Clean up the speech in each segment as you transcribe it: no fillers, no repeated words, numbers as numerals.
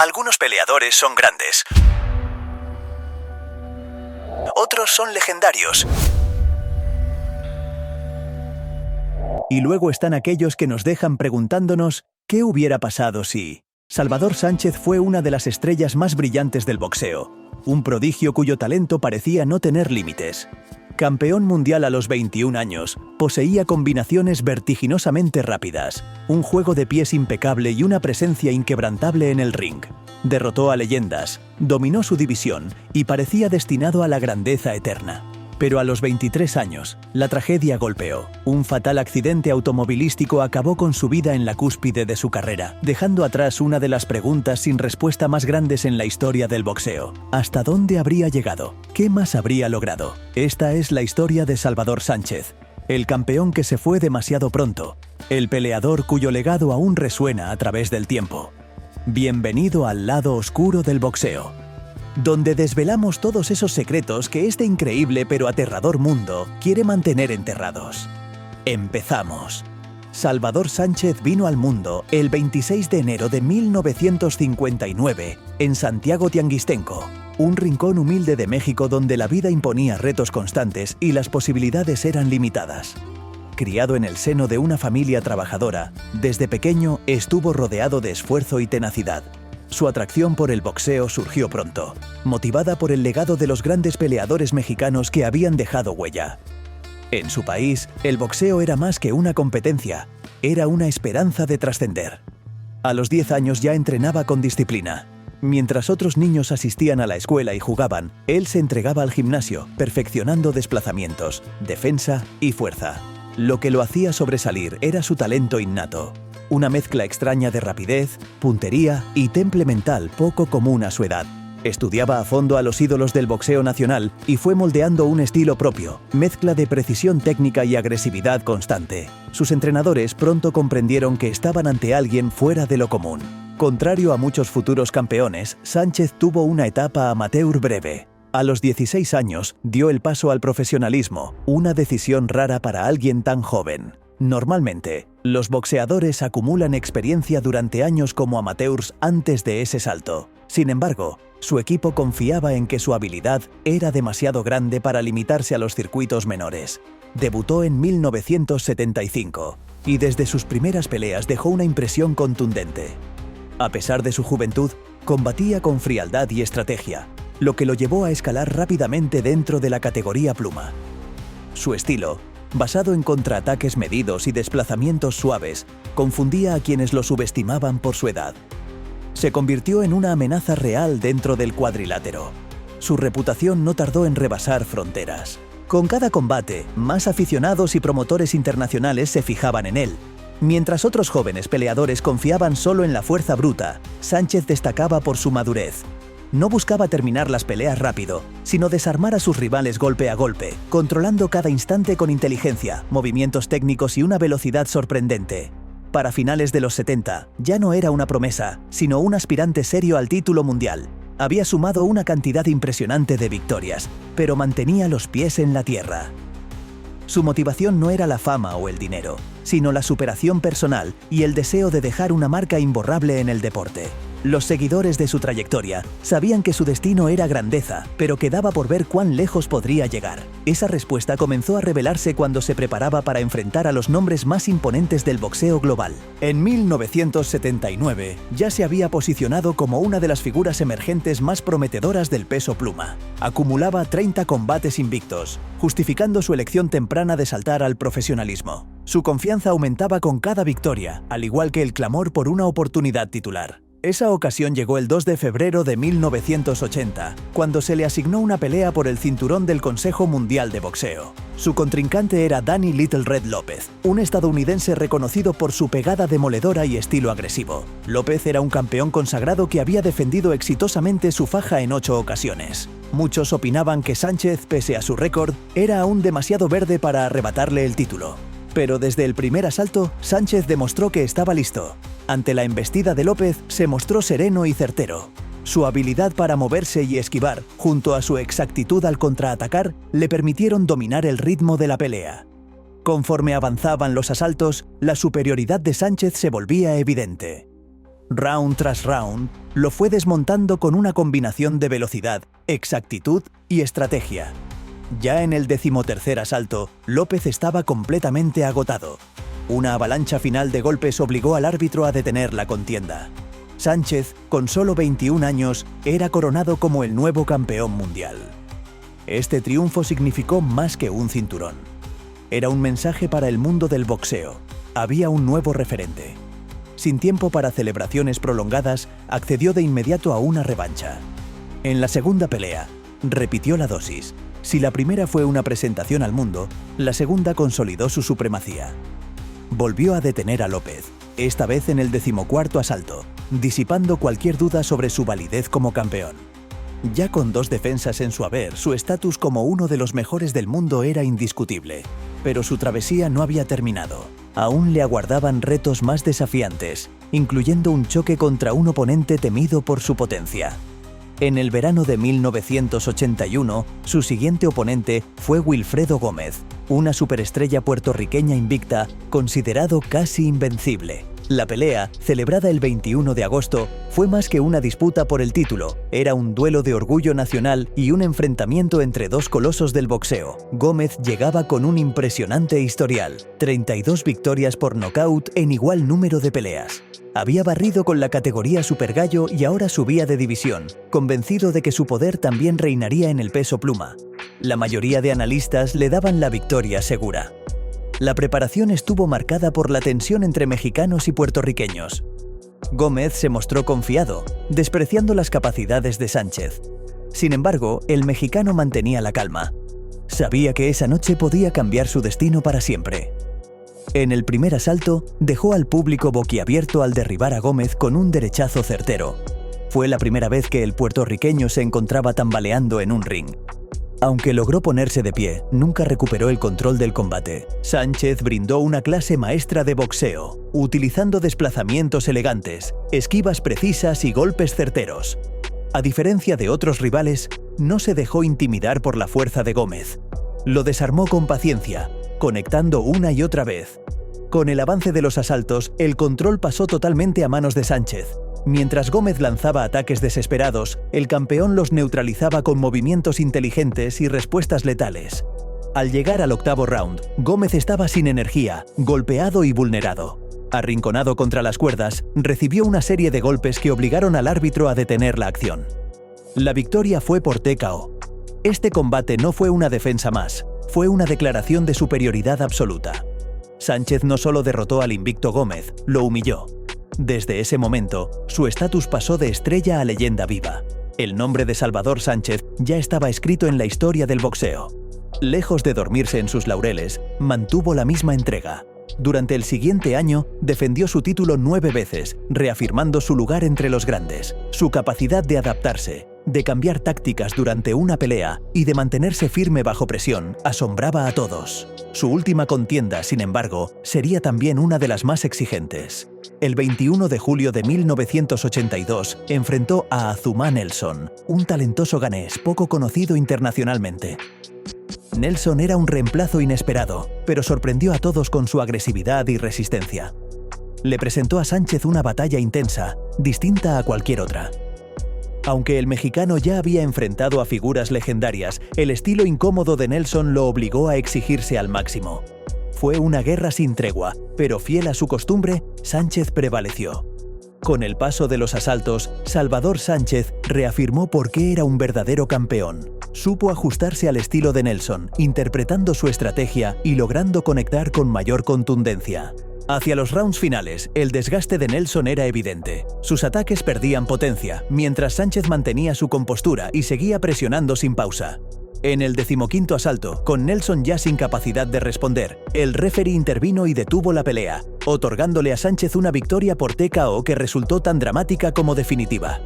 Algunos peleadores son grandes. Otros son legendarios. Y luego están aquellos que nos dejan preguntándonos ¿qué hubiera pasado si? Salvador Sánchez fue una de las estrellas más brillantes del boxeo, un prodigio cuyo talento parecía no tener límites. Campeón mundial a los 21 años, poseía combinaciones vertiginosamente rápidas, un juego de pies impecable y una presencia inquebrantable en el ring. Derrotó a leyendas, dominó su división y parecía destinado a la grandeza eterna. Pero a los 23 años, la tragedia golpeó. Un fatal accidente automovilístico acabó con su vida en la cúspide de su carrera, dejando atrás una de las preguntas sin respuesta más grandes en la historia del boxeo. ¿Hasta dónde habría llegado? ¿Qué más habría logrado? Esta es la historia de Salvador Sánchez, el campeón que se fue demasiado pronto, el peleador cuyo legado aún resuena a través del tiempo. Bienvenido al lado oscuro del boxeo, donde desvelamos todos esos secretos que este increíble pero aterrador mundo quiere mantener enterrados. Empezamos. Salvador Sánchez vino al mundo el 26 de enero de 1959 en Santiago Tianguistenco, un rincón humilde de México donde la vida imponía retos constantes y las posibilidades eran limitadas. Criado en el seno de una familia trabajadora, desde pequeño estuvo rodeado de esfuerzo y tenacidad. Su atracción por el boxeo surgió pronto, motivada por el legado de los grandes peleadores mexicanos que habían dejado huella. En su país, el boxeo era más que una competencia, era una esperanza de trascender. A los 10 años ya entrenaba con disciplina. Mientras otros niños asistían a la escuela y jugaban, él se entregaba al gimnasio, perfeccionando desplazamientos, defensa y fuerza. Lo que lo hacía sobresalir era su talento innato. Una mezcla extraña de rapidez, puntería y temple mental poco común a su edad. Estudiaba a fondo a los ídolos del boxeo nacional y fue moldeando un estilo propio, mezcla de precisión técnica y agresividad constante. Sus entrenadores pronto comprendieron que estaban ante alguien fuera de lo común. Contrario a muchos futuros campeones, Sánchez tuvo una etapa amateur breve. A los 16 años dio el paso al profesionalismo, una decisión rara para alguien tan joven. Normalmente, los boxeadores acumulan experiencia durante años como amateurs antes de ese salto. Sin embargo, su equipo confiaba en que su habilidad era demasiado grande para limitarse a los circuitos menores. Debutó en 1975 y desde sus primeras peleas dejó una impresión contundente. A pesar de su juventud, combatía con frialdad y estrategia, lo que lo llevó a escalar rápidamente dentro de la categoría pluma. Su estilo, basado en contraataques medidos y desplazamientos suaves, confundía a quienes lo subestimaban por su edad. Se convirtió en una amenaza real dentro del cuadrilátero. Su reputación no tardó en rebasar fronteras. Con cada combate, más aficionados y promotores internacionales se fijaban en él. Mientras otros jóvenes peleadores confiaban solo en la fuerza bruta, Sánchez destacaba por su madurez. No buscaba terminar las peleas rápido, sino desarmar a sus rivales golpe a golpe, controlando cada instante con inteligencia, movimientos técnicos y una velocidad sorprendente. Para finales de los 70, ya no era una promesa, sino un aspirante serio al título mundial. Había sumado una cantidad impresionante de victorias, pero mantenía los pies en la tierra. Su motivación no era la fama o el dinero, sino la superación personal y el deseo de dejar una marca imborrable en el deporte. Los seguidores de su trayectoria sabían que su destino era grandeza, pero quedaba por ver cuán lejos podría llegar. Esa respuesta comenzó a revelarse cuando se preparaba para enfrentar a los nombres más imponentes del boxeo global. En 1979 ya se había posicionado como una de las figuras emergentes más prometedoras del peso pluma. Acumulaba 30 combates invictos, justificando su elección temprana de saltar al profesionalismo. Su confianza aumentaba con cada victoria, al igual que el clamor por una oportunidad titular. Esa ocasión llegó el 2 de febrero de 1980, cuando se le asignó una pelea por el cinturón del Consejo Mundial de Boxeo. Su contrincante era Danny Little Red López, un estadounidense reconocido por su pegada demoledora y estilo agresivo. López era un campeón consagrado que había defendido exitosamente su faja en 8 ocasiones. Muchos opinaban que Sánchez, pese a su récord, era aún demasiado verde para arrebatarle el título. Pero desde el primer asalto, Sánchez demostró que estaba listo. Ante la embestida de López, se mostró sereno y certero. Su habilidad para moverse y esquivar, junto a su exactitud al contraatacar, le permitieron dominar el ritmo de la pelea. Conforme avanzaban los asaltos, la superioridad de Sánchez se volvía evidente. Round tras round, lo fue desmontando con una combinación de velocidad, exactitud y estrategia. Ya en el 13º asalto, López estaba completamente agotado. Una avalancha final de golpes obligó al árbitro a detener la contienda. Sánchez, con solo 21 años, era coronado como el nuevo campeón mundial. Este triunfo significó más que un cinturón. Era un mensaje para el mundo del boxeo. Había un nuevo referente. Sin tiempo para celebraciones prolongadas, accedió de inmediato a una revancha. En la segunda pelea, repitió la dosis. Si la primera fue una presentación al mundo, la segunda consolidó su supremacía. Volvió a detener a López, esta vez en el 14º asalto, disipando cualquier duda sobre su validez como campeón. Ya con 2 defensas en su haber, su estatus como uno de los mejores del mundo era indiscutible. Pero su travesía no había terminado. Aún le aguardaban retos más desafiantes, incluyendo un choque contra un oponente temido por su potencia. En el verano de 1981, su siguiente oponente fue Wilfredo Gómez, una superestrella puertorriqueña invicta, considerado casi invencible. La pelea, celebrada el 21 de agosto, fue más que una disputa por el título. Era un duelo de orgullo nacional y un enfrentamiento entre 2 colosos del boxeo. Gómez llegaba con un impresionante historial, 32 victorias por nocaut en igual número de peleas. Había barrido con la categoría supergallo y ahora subía de división, convencido de que su poder también reinaría en el peso pluma. La mayoría de analistas le daban la victoria segura. La preparación estuvo marcada por la tensión entre mexicanos y puertorriqueños. Gómez se mostró confiado, despreciando las capacidades de Sánchez. Sin embargo, el mexicano mantenía la calma. Sabía que esa noche podía cambiar su destino para siempre. En el primer asalto, dejó al público boquiabierto al derribar a Gómez con un derechazo certero. Fue la primera vez que el puertorriqueño se encontraba tambaleando en un ring. Aunque logró ponerse de pie, nunca recuperó el control del combate. Sánchez brindó una clase maestra de boxeo, utilizando desplazamientos elegantes, esquivas precisas y golpes certeros. A diferencia de otros rivales, no se dejó intimidar por la fuerza de Gómez. Lo desarmó con paciencia, conectando una y otra vez. Con el avance de los asaltos, el control pasó totalmente a manos de Sánchez. Mientras Gómez lanzaba ataques desesperados, el campeón los neutralizaba con movimientos inteligentes y respuestas letales. Al llegar al 8º round, Gómez estaba sin energía, golpeado y vulnerado. Arrinconado contra las cuerdas, recibió una serie de golpes que obligaron al árbitro a detener la acción. La victoria fue por TKO. Este combate no fue una defensa más, fue una declaración de superioridad absoluta. Sánchez no solo derrotó al invicto Gómez, lo humilló. Desde ese momento, su estatus pasó de estrella a leyenda viva. El nombre de Salvador Sánchez ya estaba escrito en la historia del boxeo. Lejos de dormirse en sus laureles, mantuvo la misma entrega. Durante el siguiente año, defendió su título 9 veces, reafirmando su lugar entre los grandes. Su capacidad de adaptarse, de cambiar tácticas durante una pelea y de mantenerse firme bajo presión asombraba a todos. Su última contienda, sin embargo, sería también una de las más exigentes. El 21 de julio de 1982 enfrentó a Azumah Nelson, un talentoso ganés poco conocido internacionalmente. Nelson era un reemplazo inesperado, pero sorprendió a todos con su agresividad y resistencia. Le presentó a Sánchez una batalla intensa, distinta a cualquier otra. Aunque el mexicano ya había enfrentado a figuras legendarias, el estilo incómodo de Nelson lo obligó a exigirse al máximo. Fue una guerra sin tregua, pero fiel a su costumbre, Sánchez prevaleció. Con el paso de los asaltos, Salvador Sánchez reafirmó por qué era un verdadero campeón. Supo ajustarse al estilo de Nelson, interpretando su estrategia y logrando conectar con mayor contundencia. Hacia los rounds finales, el desgaste de Nelson era evidente. Sus ataques perdían potencia, mientras Sánchez mantenía su compostura y seguía presionando sin pausa. En el 15º asalto, con Nelson ya sin capacidad de responder, el referee intervino y detuvo la pelea, otorgándole a Sánchez una victoria por TKO que resultó tan dramática como definitiva.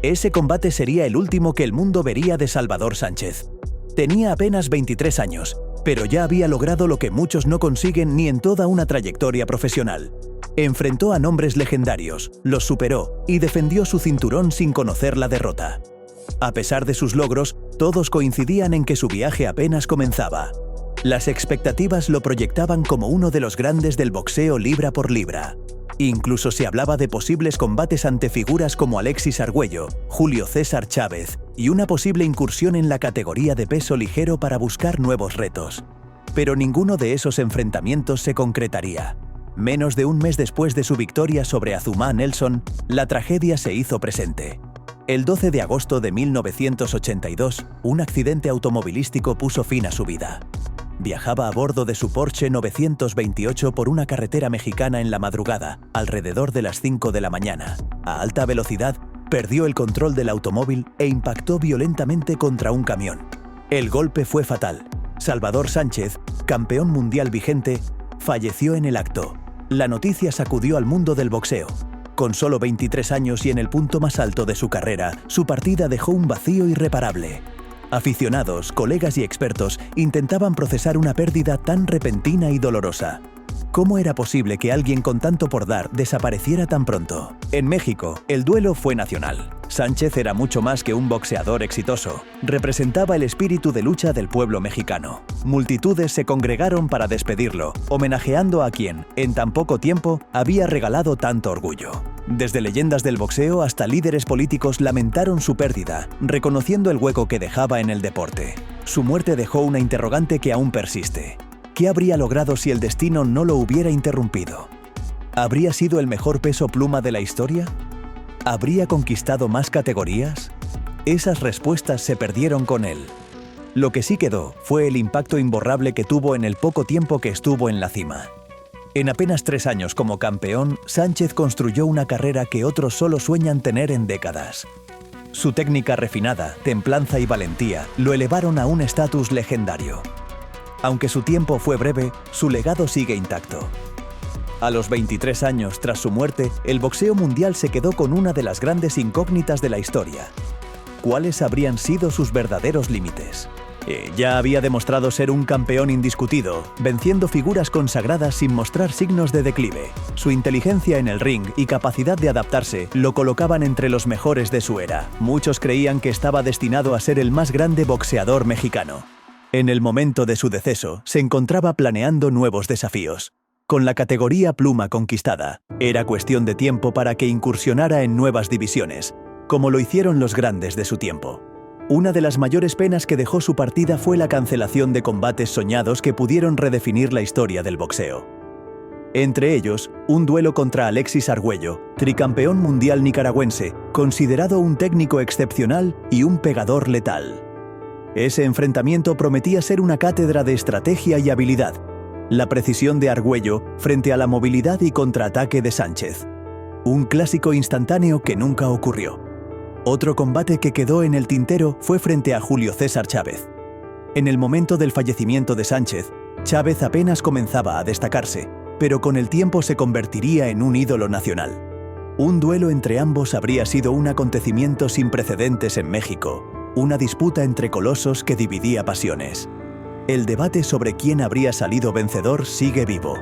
Ese combate sería el último que el mundo vería de Salvador Sánchez. Tenía apenas 23 años, pero ya había logrado lo que muchos no consiguen ni en toda una trayectoria profesional. Enfrentó a nombres legendarios, los superó y defendió su cinturón sin conocer la derrota. A pesar de sus logros, todos coincidían en que su viaje apenas comenzaba. Las expectativas lo proyectaban como uno de los grandes del boxeo libra por libra. Incluso se hablaba de posibles combates ante figuras como Alexis Argüello, Julio César Chávez y una posible incursión en la categoría de peso ligero para buscar nuevos retos. Pero ninguno de esos enfrentamientos se concretaría. Menos de un mes después de su victoria sobre Azumah Nelson, la tragedia se hizo presente. El 12 de agosto de 1982, un accidente automovilístico puso fin a su vida. Viajaba a bordo de su Porsche 928 por una carretera mexicana en la madrugada, alrededor de las 5 de la mañana. A alta velocidad, perdió el control del automóvil e impactó violentamente contra un camión. El golpe fue fatal. Salvador Sánchez, campeón mundial vigente, falleció en el acto. La noticia sacudió al mundo del boxeo. Con solo 23 años y en el punto más alto de su carrera, su partida dejó un vacío irreparable. Aficionados, colegas y expertos intentaban procesar una pérdida tan repentina y dolorosa. ¿Cómo era posible que alguien con tanto por dar desapareciera tan pronto? En México, el duelo fue nacional. Sánchez era mucho más que un boxeador exitoso. Representaba el espíritu de lucha del pueblo mexicano. Multitudes se congregaron para despedirlo, homenajeando a quien, en tan poco tiempo, había regalado tanto orgullo. Desde leyendas del boxeo hasta líderes políticos lamentaron su pérdida, reconociendo el hueco que dejaba en el deporte. Su muerte dejó una interrogante que aún persiste. ¿Qué habría logrado si el destino no lo hubiera interrumpido? ¿Habría sido el mejor peso pluma de la historia? ¿Habría conquistado más categorías? Esas respuestas se perdieron con él. Lo que sí quedó fue el impacto imborrable que tuvo en el poco tiempo que estuvo en la cima. En apenas 3 años como campeón, Sánchez construyó una carrera que otros solo sueñan tener en décadas. Su técnica refinada, templanza y valentía lo elevaron a un estatus legendario. Aunque su tiempo fue breve, su legado sigue intacto. A los 23 años tras su muerte, el boxeo mundial se quedó con una de las grandes incógnitas de la historia. ¿Cuáles habrían sido sus verdaderos límites? Ya había demostrado ser un campeón indiscutido, venciendo figuras consagradas sin mostrar signos de declive. Su inteligencia en el ring y capacidad de adaptarse lo colocaban entre los mejores de su era. Muchos creían que estaba destinado a ser el más grande boxeador mexicano. En el momento de su deceso, se encontraba planeando nuevos desafíos. Con la categoría pluma conquistada, era cuestión de tiempo para que incursionara en nuevas divisiones, como lo hicieron los grandes de su tiempo. Una de las mayores penas que dejó su partida fue la cancelación de combates soñados que pudieron redefinir la historia del boxeo. Entre ellos, un duelo contra Alexis Argüello, tricampeón mundial nicaragüense, considerado un técnico excepcional y un pegador letal. Ese enfrentamiento prometía ser una cátedra de estrategia y habilidad. La precisión de Argüello frente a la movilidad y contraataque de Sánchez. Un clásico instantáneo que nunca ocurrió. Otro combate que quedó en el tintero fue frente a Julio César Chávez. En el momento del fallecimiento de Sánchez, Chávez apenas comenzaba a destacarse, pero con el tiempo se convertiría en un ídolo nacional. Un duelo entre ambos habría sido un acontecimiento sin precedentes en México. Una disputa entre colosos que dividía pasiones. El debate sobre quién habría salido vencedor sigue vivo.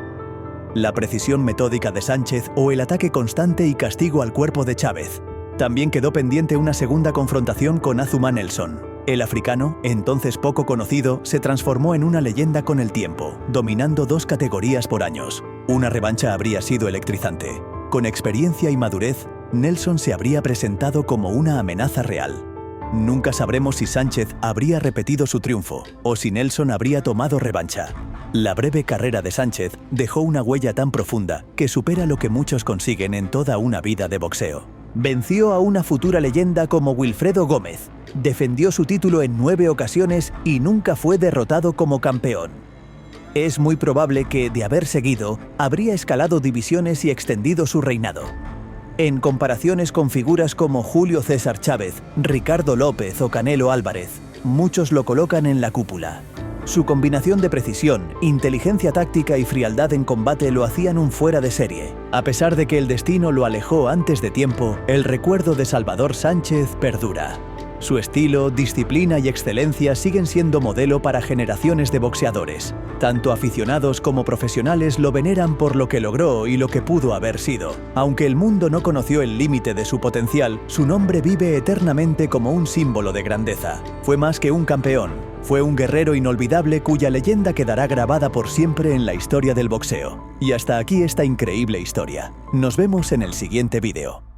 La precisión metódica de Sánchez o el ataque constante y castigo al cuerpo de Chávez. También quedó pendiente una segunda confrontación con Azumah Nelson. El africano, entonces poco conocido, se transformó en una leyenda con el tiempo, dominando 2 categorías por años. Una revancha habría sido electrizante. Con experiencia y madurez, Nelson se habría presentado como una amenaza real. Nunca sabremos si Sánchez habría repetido su triunfo o si Nelson habría tomado revancha. La breve carrera de Sánchez dejó una huella tan profunda que supera lo que muchos consiguen en toda una vida de boxeo. Venció a una futura leyenda como Wilfredo Gómez, defendió su título en 9 ocasiones y nunca fue derrotado como campeón. Es muy probable que, de haber seguido, habría escalado divisiones y extendido su reinado. En comparaciones con figuras como Julio César Chávez, Ricardo López o Canelo Álvarez, muchos lo colocan en la cúpula. Su combinación de precisión, inteligencia táctica y frialdad en combate lo hacían un fuera de serie. A pesar de que el destino lo alejó antes de tiempo, el recuerdo de Salvador Sánchez perdura. Su estilo, disciplina y excelencia siguen siendo modelo para generaciones de boxeadores. Tanto aficionados como profesionales lo veneran por lo que logró y lo que pudo haber sido. Aunque el mundo no conoció el límite de su potencial, su nombre vive eternamente como un símbolo de grandeza. Fue más que un campeón, fue un guerrero inolvidable cuya leyenda quedará grabada por siempre en la historia del boxeo. Y hasta aquí esta increíble historia. Nos vemos en el siguiente vídeo.